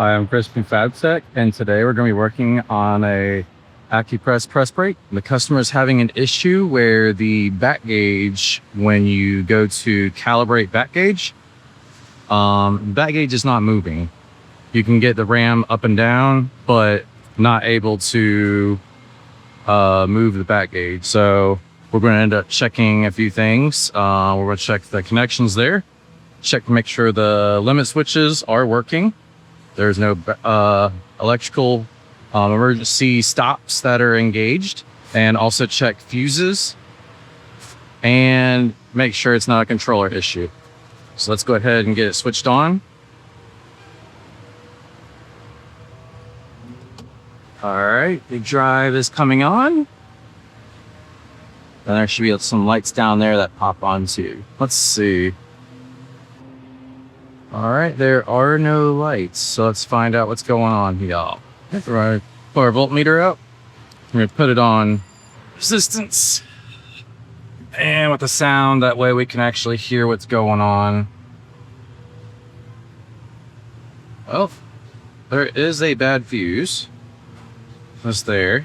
Hi, I'm Chris from Fabtech, and today we're going to be working on a Accurpress press brake. The customer is having an issue where the back gauge, when you go to calibrate back gauge is not moving. You can get the ram up and down, but not able to move the back gauge. So we're going to end up checking a few things. We're going to check the connections there, check to make sure the limit switches are working. There's no electrical emergency stops that are engaged, and also check fuses and make sure it's not a controller issue. So let's go ahead and get it switched on. All right, the drive is coming on. And there should be some lights down there that pop on too. Let's see. All right, there are no lights, so let's find out what's going on, y'all. Right, pull our voltmeter out. We're gonna put it on resistance, and with the sound, that way we can actually hear what's going on. Well, there is a bad fuse. That's there.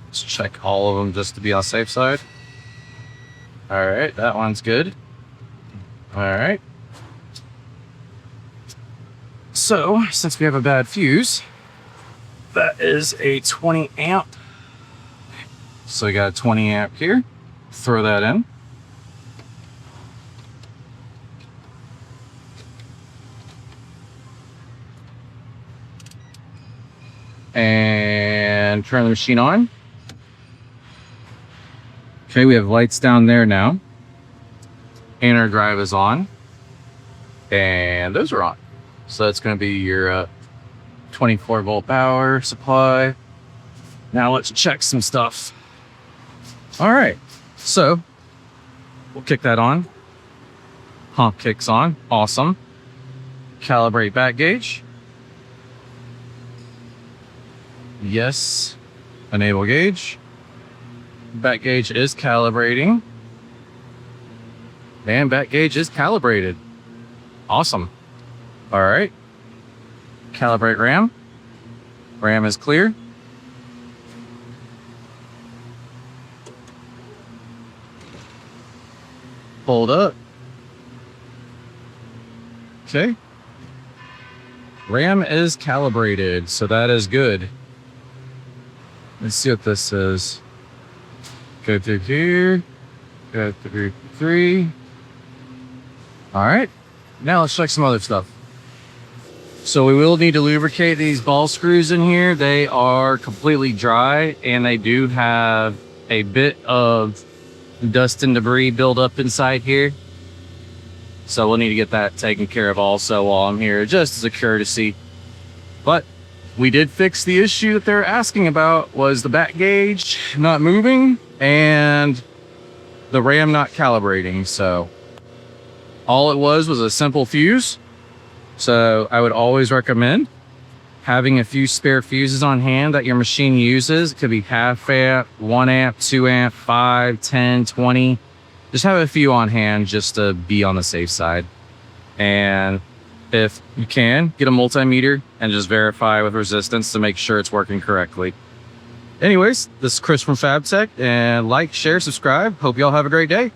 Let's check all of them just to be on the safe side. All right, that one's good. All right. So, since we have a bad fuse, that is a 20 amp. So we got a 20 amp here. Throw that in. And turn the machine on. Okay, we have lights down there now. And our drive is on. And those are on. So that's going to be your 24 volt power supply. Now let's check some stuff. All right, so we'll kick that on. Hump kicks on, awesome. Calibrate back gauge. Yes, enable gauge. Back gauge is calibrating. And back gauge is calibrated. Awesome. All right, calibrate ram. Ram is clear. Hold up. Okay. Ram is calibrated, so that is good. Let's see what this says. Go through here. Go through 3. All right. Now let's check some other stuff. So we will need to lubricate these ball screws in here. They are completely dry, and they do have a bit of dust and debris build up inside here. So we'll need to get that taken care of also while I'm here, just as a courtesy. But we did fix the issue that they're asking about, was the back gauge not moving and the ram not calibrating. So all it was a simple fuse. So I would always recommend having a few spare fuses on hand that your machine uses. It could be half amp, 1 amp, 2 amp, 5, 10, 20. Just have a few on hand just to be on the safe side. And if you can, get a multimeter and just verify with resistance to make sure it's working correctly. Anyways, this is Chris from Fabtech, and like, share, subscribe. Hope y'all have a great day.